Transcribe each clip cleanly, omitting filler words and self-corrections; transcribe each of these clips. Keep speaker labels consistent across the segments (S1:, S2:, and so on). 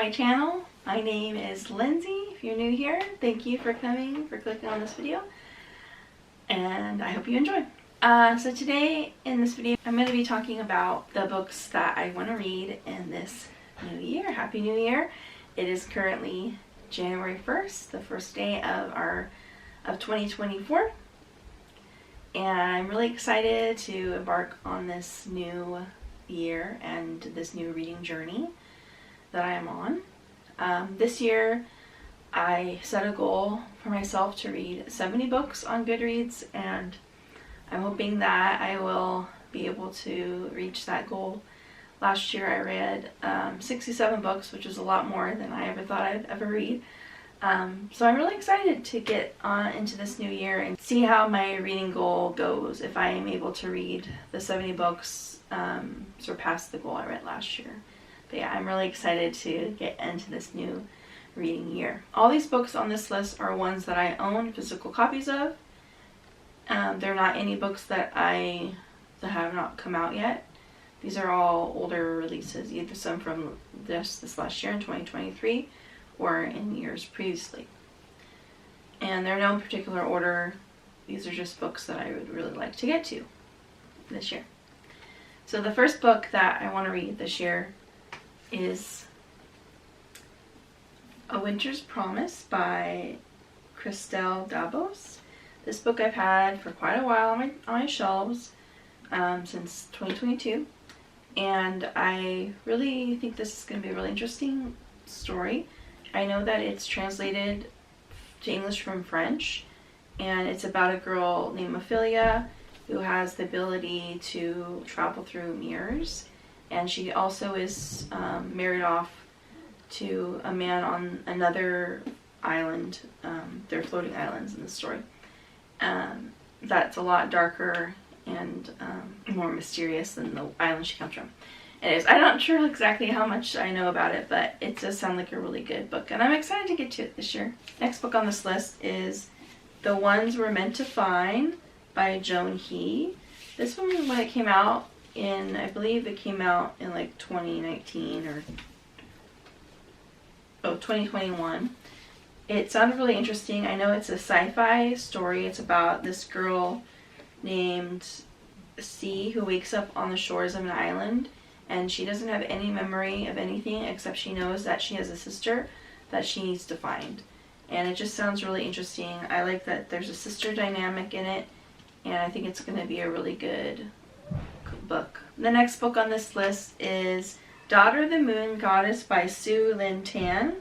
S1: my channel. My name is Lindsay. If you're new here, thank you for coming, for clicking on this video, and I hope you enjoy. So today in this video, I'm going to be talking about the books that I want to read in this new year. Happy New Year! It is currently January 1st, the first day of 2024, and I'm really excited to embark on this new year and this new reading journey that I am on. This year I set a goal for myself to read 70 books on Goodreads, and I'm hoping that I will be able to reach that goal. Last year I read 67 books, which is a lot more than I ever thought I'd ever read. So I'm really excited to get on into this new year and see how my reading goal goes, if I am able to read the 70 books, surpass the goal I read last year. But yeah, I'm really excited to get into this new reading year. All these books on this list are ones that I own physical copies of. They're not any books that have not come out yet. These are all older releases, either some from this last year in 2023 or in years previously. And they're no particular order. These are just books that I would really like to get to this year. So the first book that I want to read this year is A Winter's Promise by Christelle Dabos. This book I've had for quite a while on my shelves since 2022, and I really think this is going to be a really interesting story. I know that it's translated to English from French, and it's about a girl named Ophelia who has the ability to travel through mirrors, and she also is married off to a man on another island. They're floating islands in the story. That's a lot darker and more mysterious than the island she comes from. Anyways, I'm not sure exactly how much I know about it, but it does sound like a really good book, and I'm excited to get to it this year. Next book on this list is The Ones We're Meant to Find by Joan He. This one, when it came out in, I believe it came out in like 2019 or 2021. It sounded really interesting. I know it's a sci-fi story. It's about this girl named C who wakes up on the shores of an island, and she doesn't have any memory of anything except she knows that she has a sister that she needs to find. And it just sounds really interesting. I like that there's a sister dynamic in it, and I think it's going to be a really good book. The next book on this list is Daughter of the Moon Goddess by Su Lin Tan.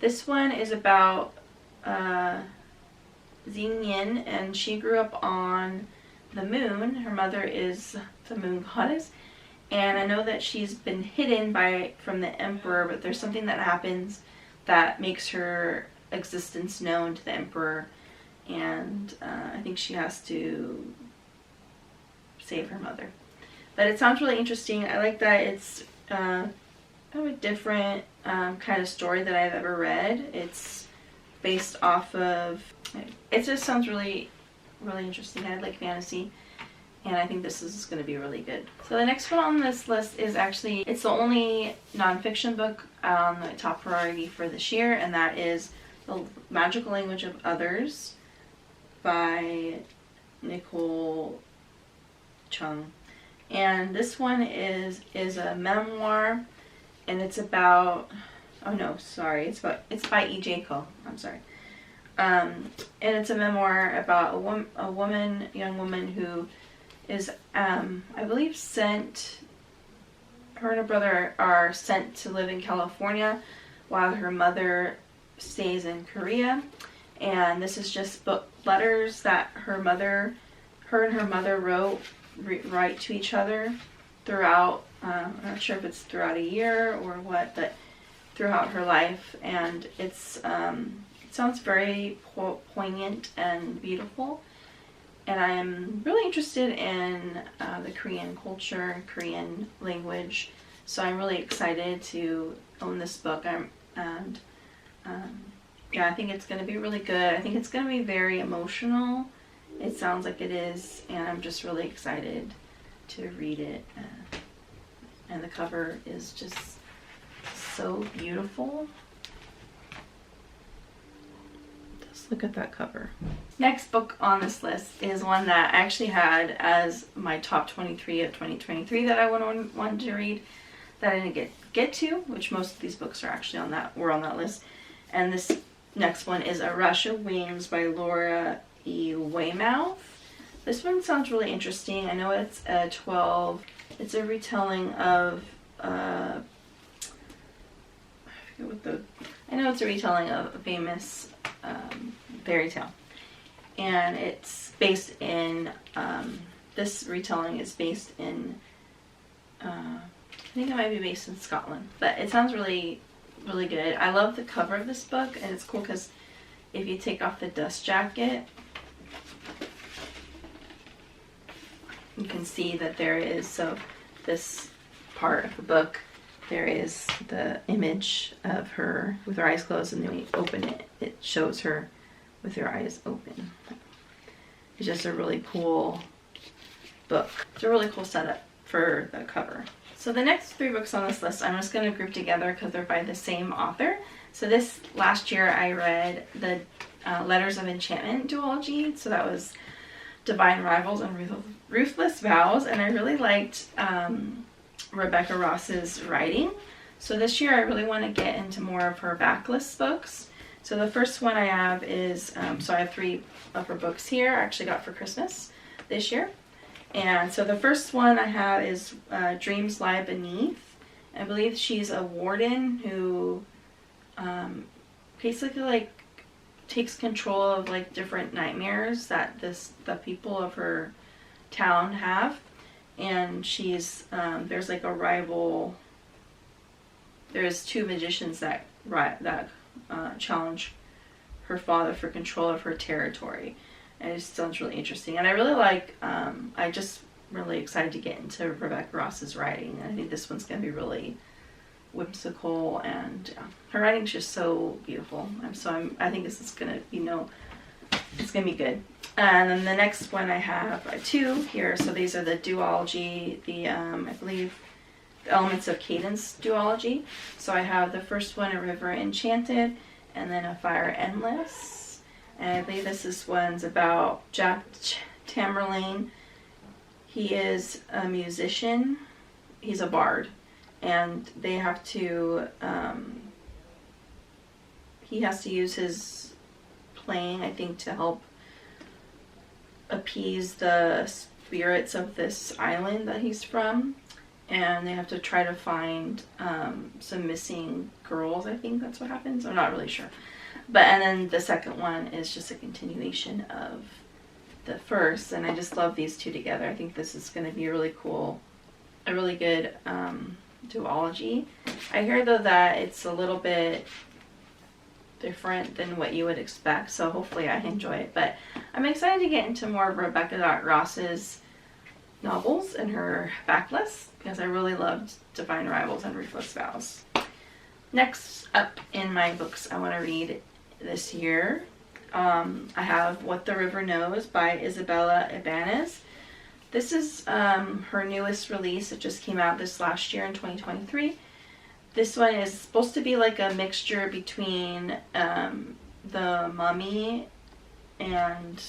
S1: This one is about Xing Yin, and she grew up on the moon. Her mother is the moon goddess, and I know that she's been hidden from the emperor, but there's something that happens that makes her existence known to the emperor, and I think she has to save her mother. But it sounds really interesting. I like that it's kind of a different kind of story that I've ever read. It's based off of, it just sounds really, really interesting. I like fantasy, and I think this is going to be really good. So the next one on this list is actually, it's the only nonfiction book on the top priority for this year, and that is The Magical Language of Others by Nicole Chung. And this one is a memoir, and it's about, oh no, sorry, it's by E.J. Cole, I'm sorry. And it's a memoir about a young woman who is, I believe her and her brother are sent to live in California while her mother stays in Korea. And this is just letters that her and her mother write to each other throughout, I'm not sure if it's throughout a year or what, but throughout her life. And it sounds very poignant and beautiful, and I am really interested in the Korean culture, Korean language, so I'm really excited to own this book. Yeah, I think it's going to be really good. I think it's going to be very emotional. It sounds like it is, and I'm just really excited to read it. And the cover is just so beautiful. Look at that cover. Next book on this list is one that I actually had as my top 23 of 2023 that I wanted to read that I didn't get to, which most of these books are actually on that list. And this next one is A Rush of Wings by Laura E. Weymouth. This one sounds really interesting. I know it's a retelling of I know it's a retelling of a famous fairy tale, and it's based in this retelling is based in I think it might be based in Scotland, but it sounds really good. I love the cover of this book, and it's cool because if you take off the dust jacket, you can see that there is, so this part of the book, there is the image of her with her eyes closed, and then when you open it, it shows her with her eyes open. It's just a really cool book. It's a really cool setup for the cover. So the next 3 books on this list, I'm just going to group together because they're by the same author. So this last year I read the Letters of Enchantment duology. So that was Divine Rivals and Ruthless Vows, and I really liked Rebecca Ross's writing. So this year I really want to get into more of her backlist books. So the first one I have is, so I have 3 of her books here I actually got for Christmas this year. And so the first one I have is Dreams Lie Beneath. I believe she's a warden who basically like takes control of like different nightmares that the people of her town have. And she's there's like a rival. There's 2 magicians that challenge her father for control of her territory, and it just sounds really interesting. And I really like. I just really excited to get into Rebecca Ross's writing, and I think this one's gonna be really whimsical, and her writing's just so beautiful. I think this is gonna it's gonna be good. And then the next one I have 2 here. So these are the duology, I believe the Elements of Cadence duology. So I have the first one, A River Enchanted, and then A Fire Endless. And I believe this one's about Jack Tamerlane. He is a musician. He's a bard. And they have to, he has to use his playing, I think, to help appease the spirits of this island that he's from. And they have to try to find some missing girls. I think that's what happens. I'm not really sure. And then the second one is just a continuation of the first. And I just love these 2 together. I think this is going to be a really good duology. I hear though that it's a little bit different than what you would expect. So hopefully I enjoy it. But I'm excited to get into more of Rebecca Ross's novels and her backlist, because I really loved Divine Rivals and Ruthless Vows. Next up in my books I want to read this year, I have What the River Knows by Isabella Ibanez. This is her newest release. It just came out this last year in 2023. This one is supposed to be like a mixture between The Mummy and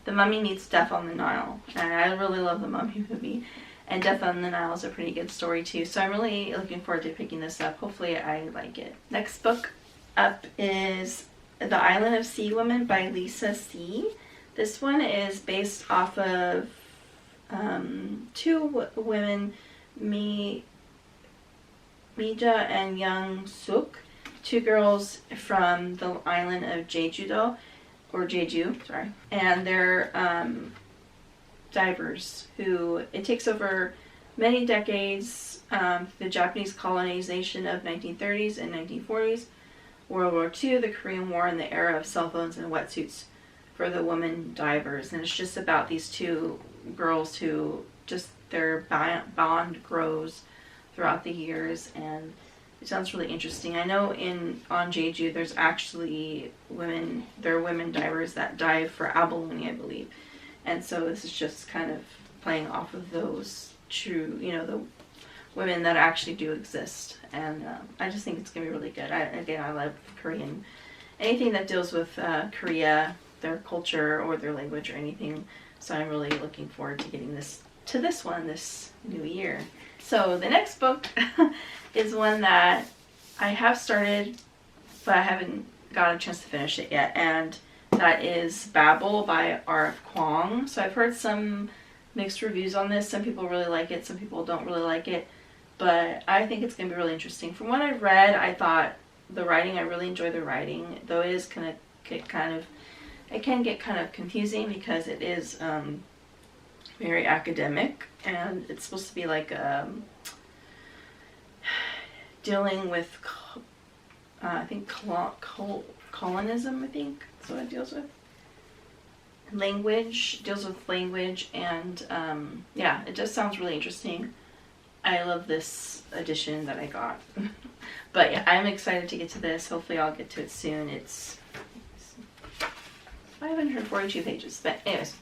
S1: The Mummy meets Death on the Nile. And I really love the Mummy movie. And Death on the Nile is a pretty good story too. So I'm really looking forward to picking this up. Hopefully I like it. Next book up is The Island of Sea Women by Lisa C. This one is based off of 2 women, Mija and Young Suk, 2 girls from the island of Jeju, sorry. And they're divers who, it takes over many decades, the Japanese colonization of 1930s and 1940s, World War II, the Korean War, and the era of cell phones and wetsuits for the women divers. And it's just about these 2 girls who just their bond grows throughout the years, and it sounds really interesting. I know on Jeju there's actually women divers that dive for abalone, I believe. And so this is just kind of playing off of those true, the women that actually do exist. And I just think it's going to be really good. I love Korean. Anything that deals with Korea, their culture or their language or anything. So I'm really looking forward to getting this one this new year. So the next book is one that I have started, but I haven't got a chance to finish it yet. And that is Babel by R.F. Kuang. So I've heard some mixed reviews on this. Some people really like it, some people don't really like it. But I think it's going to be really interesting. From what I've read, I thought the writing, I really enjoy the writing. Though it is it can get kind of confusing because it is very academic. And it's supposed to be like dealing with, I think, colonism, I think that's what it deals with. Deals with language, and yeah, it just sounds really interesting. I love this edition that I got. But yeah, I'm excited to get to this. Hopefully I'll get to it soon. It's 542 pages, but anyways,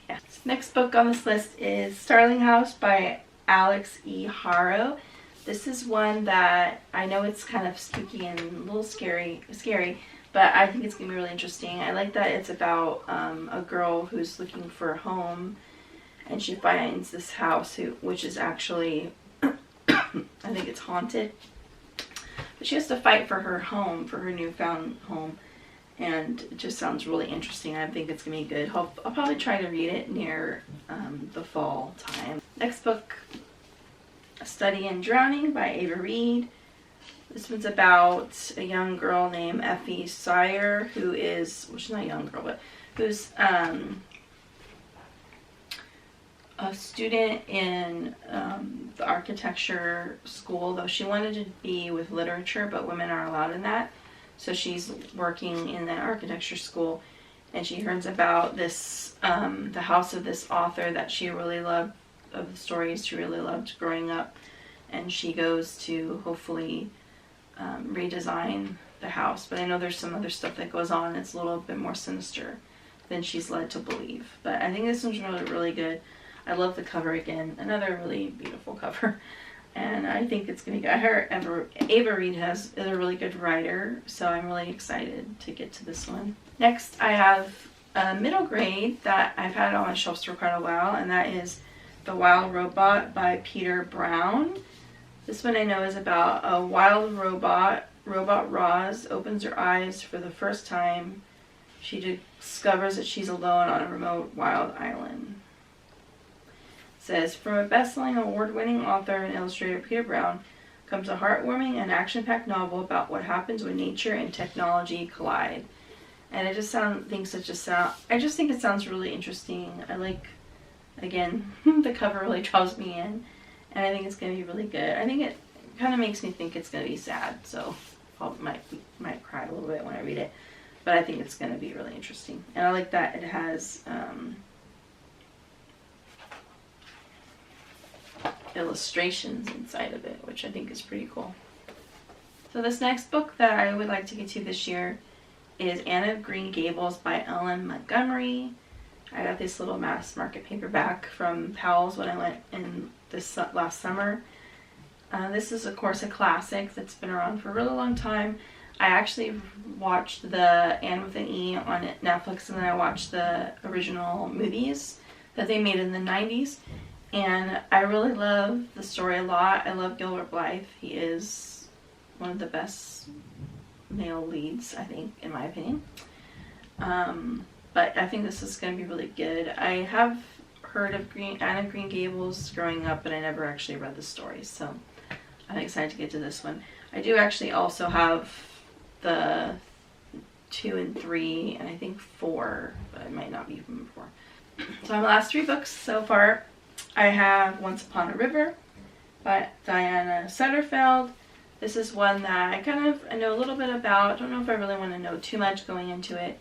S1: yeah. Next book on this list is Starling House by Alex E. Haro. This is one that I know it's kind of spooky and a little scary, but I think it's going to be really interesting. I like that it's about a girl who's looking for a home, and she finds this house which is actually, I think it's haunted. But she has to fight for her home, for her newfound home, and it just sounds really interesting. I think it's going to be good. I'll probably try to read it near the fall time. Next book, A Study in Drowning by Ava Reed. This one's about a young girl named Effie Sire, who is, well, she's not a young girl, but who's a student in the architecture school, though she wanted to be with literature, but women aren't allowed in that. So she's working in the architecture school, and she hears about this, the house of this author that she really loved, of the stories she really loved growing up, and she goes to hopefully redesign the house. But I know there's some other stuff that goes on. It's a little bit more sinister than she's led to believe. But I think this one's really, really good. I love the cover again. Another really beautiful cover. And I think it's going to be good. I heard Ava Reed is a really good writer, so I'm really excited to get to this one. Next, I have a middle grade that I've had on my shelves for quite a while, and that is The Wild Robot by Peter Brown. This one I know is about a wild robot. Robot Roz opens her eyes for the first time. She discovers that she's alone on a remote wild island. It says, from a best-selling award-winning author and illustrator Peter Brown comes a heartwarming and action-packed novel about what happens when nature and technology collide. And I just think it sounds really interesting. I like, again, the cover really draws me in, and I think it's going to be really good. I think it kind of makes me think it's going to be sad, so I might cry a little bit when I read it. But I think it's going to be really interesting. And I like that it has illustrations inside of it, which I think is pretty cool. So this next book that I would like to get to this year is Anne of Green Gables by Ellen Montgomery. I got this little mass market paperback from Powell's when I went in this last summer. This is, of course, a classic that's been around for a really long time. I actually watched the Anne with an E on Netflix, and then I watched the original movies that they made in the 90s. And I really love the story a lot. I love Gilbert Blythe. He is one of the best male leads, I think, in my opinion. But I think this is going to be really good. I have heard of Anne of Green Gables growing up, but I never actually read the story, so I'm excited to get to this one. I do actually also have the 2 and 3, and I think 4, but it might not be even 4. So my last 3 books so far, I have Once Upon a River by Diana Sutterfeld. This is one that I know a little bit about. Don't know if I really want to know too much going into it.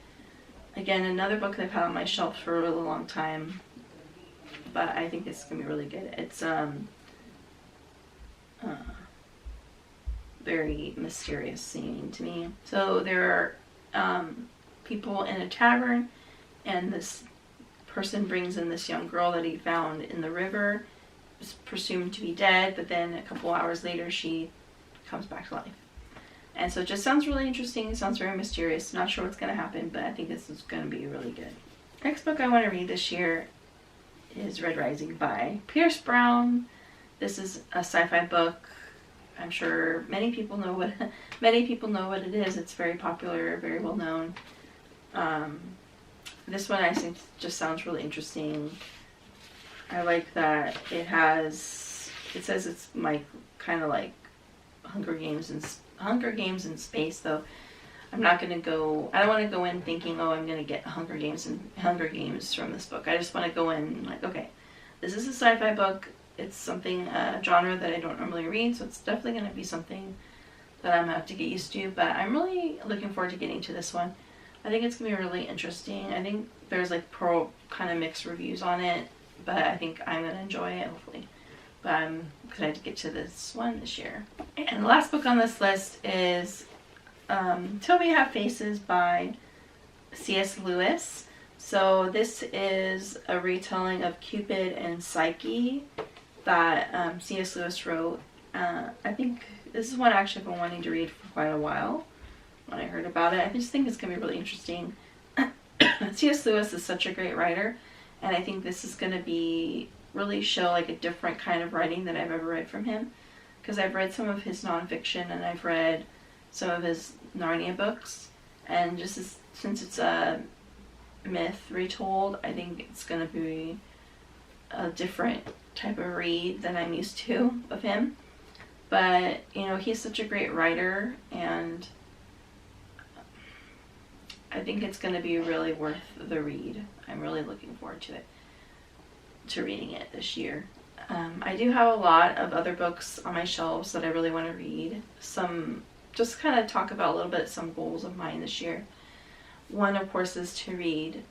S1: Again, another book that I've had on my shelf for a really long time, but I think it's going to be really good. It's very mysterious seeming to me. So there are people in a tavern, and this person brings in this young girl that he found in the river, is presumed to be dead, but then a couple hours later she comes back to life. And so it just sounds really interesting. It sounds very mysterious. Not sure what's going to happen, but I think this is going to be really good. Next book I want to read this year is Red Rising by Pierce Brown. This is a sci-fi book. I'm sure many people know what it is. It's very popular, very well known. This one I think just sounds really interesting. I like that it says it's like kind of like Hunger Games in space, though. I don't want to go in thinking, oh, I'm going to get Hunger Games from this book. I just want to go in like, okay, this is a sci-fi book. It's something, a genre that I don't normally read, so it's definitely going to be something that I'm going to have to get used to, but I'm really looking forward to getting to this one. I think it's going to be really interesting. I think there's like kind of mixed reviews on it, but I think I'm going to enjoy it, hopefully. But I'm excited to get to this one this year. And the last book on this list is Till We Have Faces by C.S. Lewis. So this is a retelling of Cupid and Psyche that C.S. Lewis wrote. I think this is one I actually have been wanting to read for quite a while when I heard about it. I just think it's going to be really interesting. C.S. Lewis is such a great writer, and I think this is going to be really show like a different kind of writing that I've ever read from him, because I've read some of his nonfiction and I've read some of his Narnia books, and just since it's a myth retold, I think it's going to be a different type of read than I'm used to of him. But he's such a great writer, and I think it's going to be really worth the read. I'm really looking forward to reading it this year. I do have a lot of other books on my shelves that I really want to read. Some just kind of talk about a little bit some goals of mine this year. One, of course, is to read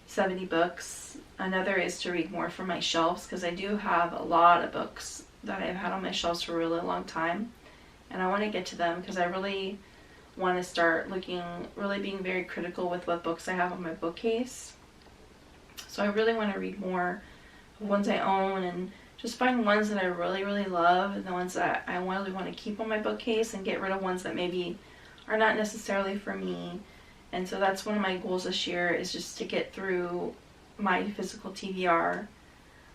S1: 70 books. Another is to read more from my shelves, because I do have a lot of books that I've had on my shelves for a really long time, and I want to get to them because I really want to start being very critical with what books I have on my bookcase. So I really want to read more of ones I own, and just find ones that I really, really love, and the ones that I really want to keep on my bookcase, and get rid of ones that maybe are not necessarily for me. And so that's one of my goals this year, is just to get through my physical TBR.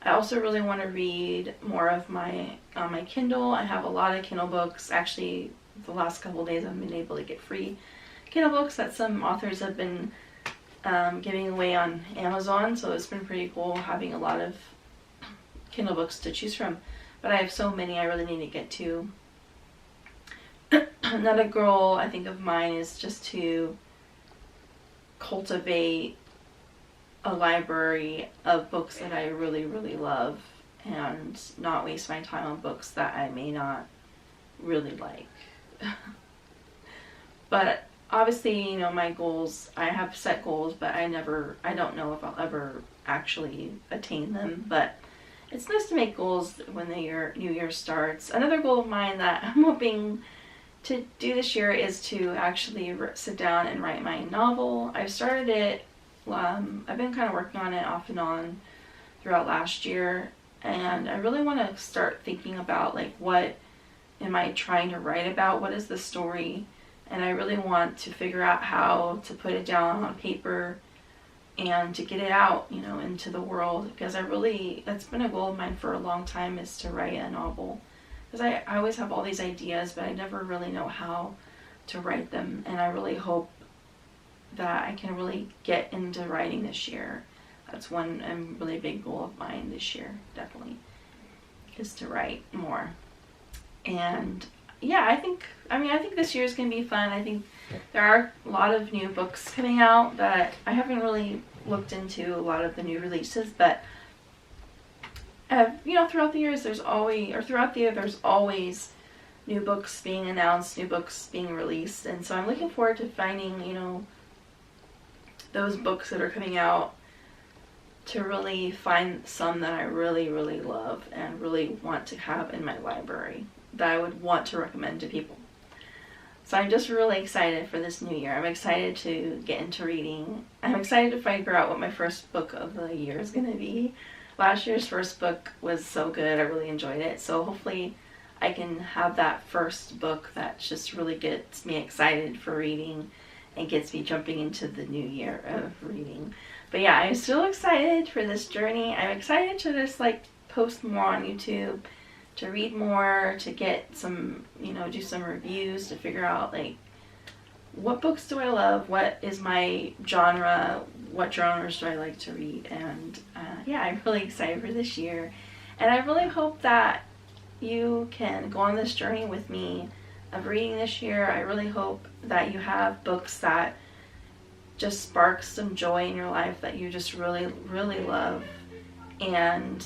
S1: I also really want to read more of my Kindle. I have a lot of Kindle books. Actually, the last couple of days I've been able to get free Kindle books that some authors have been giving away on Amazon, so it's been pretty cool having a lot of Kindle books to choose from. But I have so many I really need to get to. Another goal I think of mine is just to cultivate a library of books that I really, really love, and not waste my time on books that I may not really like. But obviously, my goals, I have set goals, but I don't know if I'll ever actually attain them. But it's nice to make goals when the new year starts. Another goal of mine that I'm hoping to do this year is to actually sit down and write my novel. I've started it. I've been kind of working on it off and on throughout last year, and I really want to start thinking about what am I trying to write about? What is the story? And I really want to figure out how to put it down on paper and to get it out, into the world, because that's been a goal of mine for a long time, is to write a novel. Because I always have all these ideas, but I never really know how to write them, and I really hope that I can really get into writing this year. That's one really big goal of mine this year, definitely, is to write more. And yeah, I think this year is going to be fun. I think there are a lot of new books coming out that I haven't really looked into, a lot of the new releases, but throughout the years there's always new books being announced, new books being released, and so I'm looking forward to finding, those books that are coming out, to really find some that I really, really love and really want to have in my library that I would want to recommend to people. So I'm just really excited for this new year. I'm excited to get into reading. I'm excited to figure out what my first book of the year is going to be. last year's first book was so good. I really enjoyed it. So hopefully I can have that first book that just really gets me excited for reading and gets me jumping into the new year of reading. But yeah, I'm still excited for this journey. I'm excited to just like post more on YouTube, to read more, to get some, do some reviews, to figure out like what books do I love, what is my genre, what genres do I like to read. And yeah, I'm really excited for this year. And I really hope that you can go on this journey with me of reading this year. I really hope that you have books that just spark some joy in your life that you just really, really love. And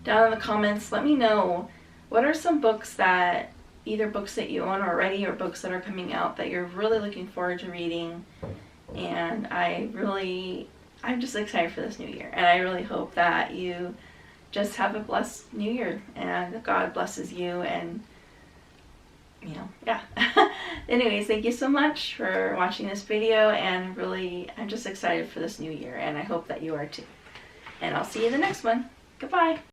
S1: down in the comments, let me know what are some books that, either books that you own already or books that are coming out that you're really looking forward to reading. And I'm just excited for this new year. And I really hope that you just have a blessed new year and God blesses you, and yeah. Anyways, thank you so much for watching this video, and really, I'm just excited for this new year, and I hope that you are too. And I'll see you in the next one. Goodbye.